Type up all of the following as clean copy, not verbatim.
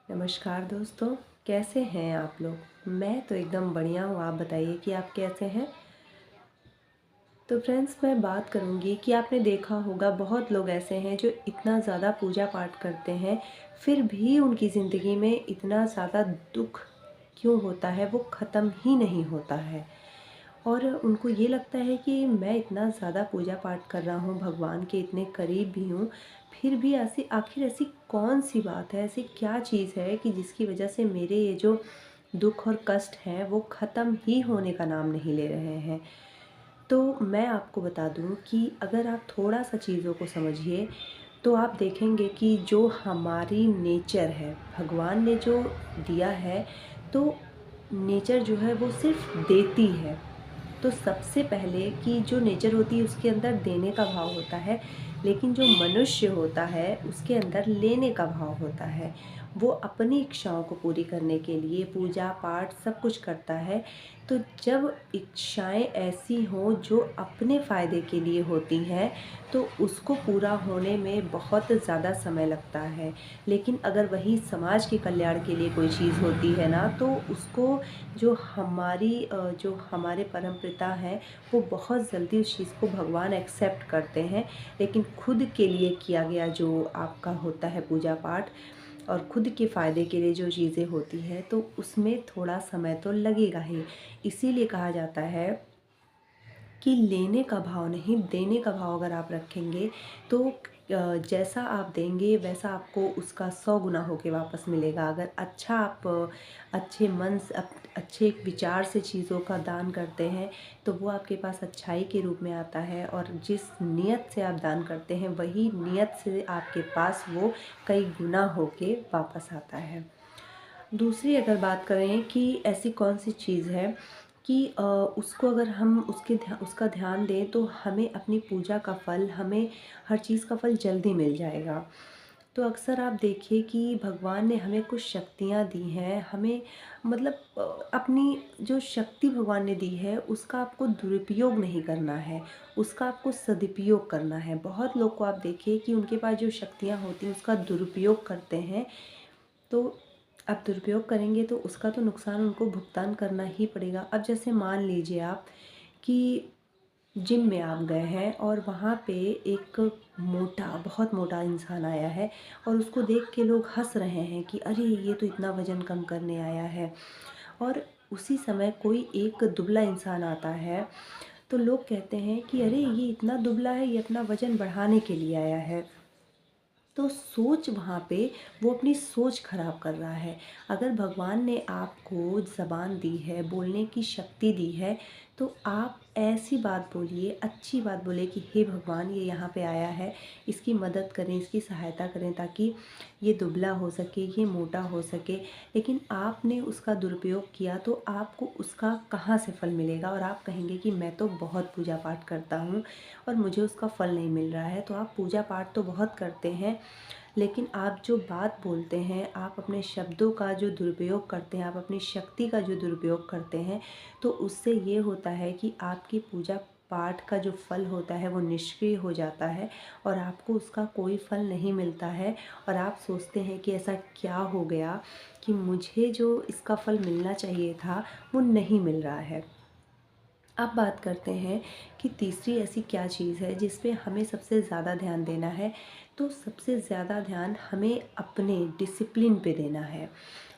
नमस्कार दोस्तों, कैसे हैं आप लोग। मैं तो एकदम बढ़िया हूँ। आप बताइए कि आप कैसे हैं। तो फ्रेंड्स, मैं बात करूँगी कि आपने देखा होगा बहुत लोग ऐसे हैं जो इतना ज़्यादा पूजा पाठ करते हैं, फिर भी उनकी ज़िंदगी में इतना ज़्यादा दुख क्यों होता है, वो ख़त्म ही नहीं होता है। और उनको ये लगता है कि मैं इतना ज़्यादा पूजा पाठ कर रहा हूँ, भगवान के इतने करीब भी हूँ, फिर भी ऐसी आखिर ऐसी कौन-सी बात है, ऐसी क्या चीज़ है कि जिसकी वजह से मेरे ये जो दुःख और कष्ट हैं, वो ख़त्म ही होने का नाम नहीं ले रहे हैं। तो मैं आपको बता दूँ कि अगर आप थोड़ा-सा चीज़ों को समझिए, तो आप देखेंगे कि जो हमारी नेचर है, भगवान ने जो दिया है, तो नेचर जो है वो सिर्फ़ देती है। तो सबसे पहले कि जो नेचर होती है उसके अंदर देने का भाव होता है, लेकिन जो मनुष्य होता है उसके अंदर लेने का भाव होता है। वो अपनी इच्छाओं को पूरी करने के लिए पूजा पाठ सब कुछ करता है। तो जब इच्छाएं ऐसी हों जो अपने फ़ायदे के लिए होती हैं, तो उसको पूरा होने में बहुत ज़्यादा समय लगता है। लेकिन अगर वही समाज के कल्याण के लिए कोई चीज़ होती है ना, तो उसको जो हमारे परमपिता हैं, वो बहुत जल्दी उस चीज़ को भगवान एक्सेप्ट करते हैं। लेकिन खुद के लिए किया गया जो आपका होता है पूजा पाठ, और खुद के फ़ायदे के लिए जो चीज़ें होती हैं, तो उसमें थोड़ा समय तो लगेगा ही। इसीलिए कहा जाता है कि लेने का भाव नहीं, देने का भाव अगर आप रखेंगे, तो जैसा आप देंगे वैसा आपको उसका 100 गुना होके वापस मिलेगा। अगर अच्छा आप अच्छे मन से अच्छे विचार से चीज़ों का दान करते हैं, तो वो आपके पास अच्छाई के रूप में आता है, और जिस नियत से आप दान करते हैं वही नियत से आपके पास वो कई गुना होके वापस आता है। दूसरी अगर बात करें कि ऐसी कौन-सी चीज़ है कि उसको अगर हम उसका ध्यान दें, तो हमें अपनी पूजा का फल, हमें हर चीज़ का फल जल्दी मिल जाएगा। तो अक्सर आप देखिए कि भगवान ने हमें कुछ शक्तियाँ दी हैं, हमें मतलब अपनी जो शक्ति भगवान ने दी है उसका आपको दुरुपयोग नहीं करना है, उसका आपको सदुपयोग करना है। बहुत लोग को आप देखिए कि उनके पास जो शक्तियाँ होती हैं उसका दुरुपयोग करते हैं। तो आप दुरुपयोग करेंगे तो उसका तो नुकसान उनको भुगतान करना ही पड़ेगा। अब जैसे मान लीजिए आप कि जिम में आप गए हैं और वहाँ पे एक बहुत मोटा इंसान आया है, और उसको देख के लोग हँस रहे हैं कि अरे ये तो इतना वज़न कम करने आया है। और उसी समय कोई एक दुबला इंसान आता है, तो लोग कहते हैं कि अरे ये इतना दुबला है, ये अपना वज़न बढ़ाने के लिए आया है। तो सोच वहाँ पे वो अपनी सोच खराब कर रहा है। अगर भगवान ने आपको ज़बान दी है, बोलने की शक्ति दी है, तो आप ऐसी बात बोलिए, अच्छी बात बोलिए कि हे भगवान, ये यहाँ पे आया है, इसकी मदद करें, इसकी सहायता करें ताकि ये दुबला हो सके, ये मोटा हो सके। लेकिन आपने उसका दुरुपयोग किया तो आपको उसका कहाँ से फल मिलेगा, और आप कहेंगे कि मैं तो बहुत पूजा पाठ करता हूँ और मुझे उसका फल नहीं मिल रहा है। तो आप पूजा पाठ तो बहुत करते हैं, लेकिन आप जो बात बोलते हैं, आप अपने शब्दों का जो दुरुपयोग करते हैं, आप अपनी शक्ति का जो दुरुपयोग करते हैं, तो उससे ये होता है कि आपकी पूजा पाठ का जो फल होता है वो निष्क्रिय हो जाता है, और आपको उसका कोई फल नहीं मिलता है। और आप सोचते हैं कि ऐसा क्या हो गया कि मुझे जो इसका फल मिलना चाहिए था वो नहीं मिल रहा है। अब बात करते हैं कि तीसरी ऐसी क्या चीज़ है जिस पे हमें सबसे ज़्यादा ध्यान देना है। तो सबसे ज़्यादा ध्यान हमें अपने डिसिप्लिन पे देना है।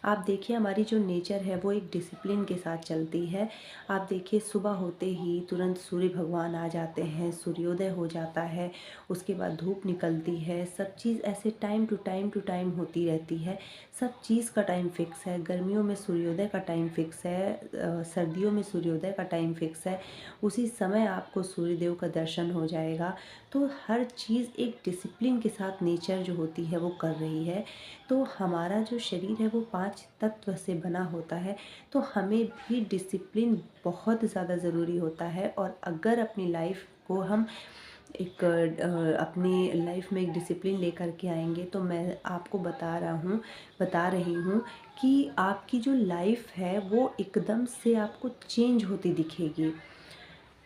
आप देखिए, हमारी जो नेचर है वो एक डिसिप्लिन के साथ चलती है। आप देखिए, सुबह होते ही तुरंत सूर्य भगवान आ जाते हैं, सूर्योदय हो जाता है, उसके बाद धूप निकलती है, सब चीज़ ऐसे टाइम टू टाइम होती रहती है। सब चीज़ का टाइम फ़िक्स है। गर्मियों में सूर्योदय का टाइम फ़िक्स है, सर्दियों में सूर्योदय का टाइम फ़िक्स है। उसी समय आपको सूर्यदेव का दर्शन हो जाएगा। तो हर चीज़ एक डिसिप्लिन के साथ नेचर जो होती है वो कर रही है। तो हमारा जो शरीर है वो 5 तत्व से बना होता है, तो हमें भी डिसिप्लिन बहुत ज़्यादा ज़रूरी होता है। और अगर अपनी लाइफ़ को हम अपनी लाइफ में एक डिसिप्लिन लेकर के आएंगे, तो मैं आपको बता रही हूँ कि आपकी जो लाइफ है वो एकदम से आपको चेंज होती दिखेगी।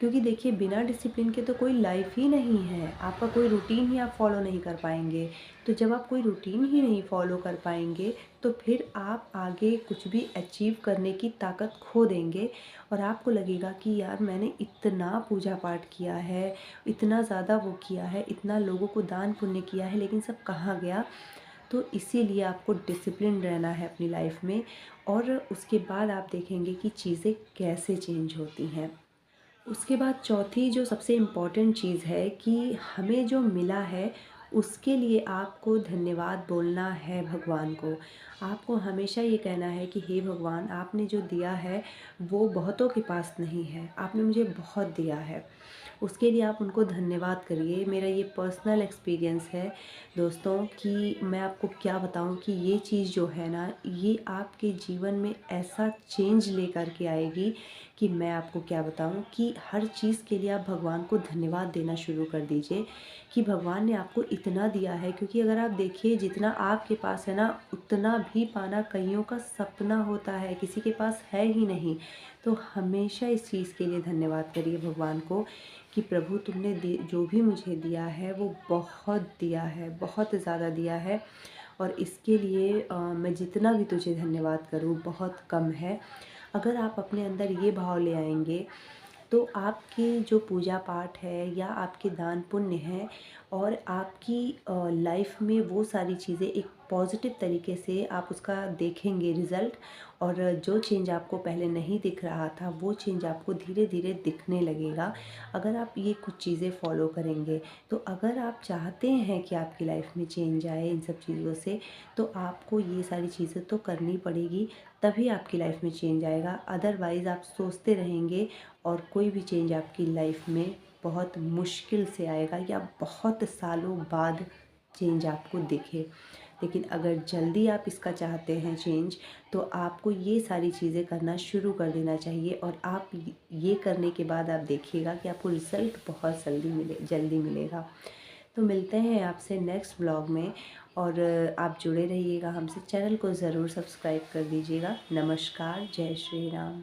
क्योंकि देखिए बिना डिसिप्लिन के तो कोई लाइफ ही नहीं है, आपका कोई रूटीन ही आप फॉलो नहीं कर पाएंगे। तो जब आप कोई रूटीन ही नहीं फॉलो कर पाएंगे तो फिर आप आगे कुछ भी अचीव करने की ताकत खो देंगे और आपको लगेगा कि यार मैंने इतना पूजा पाठ किया है, इतना ज़्यादा वो किया है, इतना लोगों को दान पुण्य किया है, लेकिन सब कहाँ गया। तो इसीलिए आपको डिसिप्लिन रहना है अपनी लाइफ में और उसके बाद आप देखेंगे कि चीज़ें कैसे चेंज होती हैं। उसके बाद चौथी जो सबसे इम्पॉर्टेंट चीज़ है कि हमें जो मिला है उसके लिए आपको धन्यवाद बोलना है भगवान को। आपको हमेशा ये कहना है कि हे भगवान, आपने जो दिया है वो बहुतों के पास नहीं है, आपने मुझे बहुत दिया है। उसके लिए आप उनको धन्यवाद करिए। मेरा ये पर्सनल एक्सपीरियंस है दोस्तों कि मैं आपको क्या बताऊं कि ये चीज़ जो है ना, ये आपके जीवन में ऐसा चेंज लेकर के आएगी कि मैं आपको क्या बताऊं कि हर चीज़ के लिए आप भगवान को धन्यवाद देना शुरू कर दीजिए कि भगवान ने आपको इतना दिया है। क्योंकि अगर आप देखिए जितना आपके पास है ना, उतना भी पाना कईयों का सपना होता है, किसी के पास है ही नहीं। तो हमेशा इस चीज़ के लिए धन्यवाद करिए भगवान को कि प्रभु तुमने जो भी मुझे दिया है वो बहुत दिया है, बहुत ज़्यादा दिया है और इसके लिए मैं जितना भी तुझे धन्यवाद करूँ बहुत कम है। अगर आप अपने अंदर ये भाव ले आएंगे तो आपके जो पूजा पाठ है या आपके दान पुण्य हैं और आपकी लाइफ में वो सारी चीज़ें एक पॉजिटिव तरीके से आप उसका देखेंगे रिज़ल्ट। और जो चेंज आपको पहले नहीं दिख रहा था वो चेंज आपको धीरे धीरे दिखने लगेगा अगर आप ये कुछ चीज़ें फॉलो करेंगे। तो अगर आप चाहते हैं कि आपकी लाइफ में चेंज आए इन सब चीज़ों से, तो आपको ये सारी चीज़ें तो करनी पड़ेगी, तभी आपकी लाइफ में चेंज आएगा। अदरवाइज़ आप सोचते रहेंगे और कोई भी चेंज आपकी लाइफ में बहुत मुश्किल से आएगा या बहुत सालों बाद चेंज आपको दिखे। लेकिन अगर जल्दी आप इसका चाहते हैं चेंज, तो आपको ये सारी चीज़ें करना शुरू कर देना चाहिए और आप ये करने के बाद आप देखिएगा कि आपको रिज़ल्ट बहुत जल्दी मिलेगा। तो मिलते हैं आपसे नेक्स्ट व्लॉग में और आप जुड़े रहिएगा हमसे। चैनल को ज़रूर सब्सक्राइब कर दीजिएगा। नमस्कार, जय श्री राम।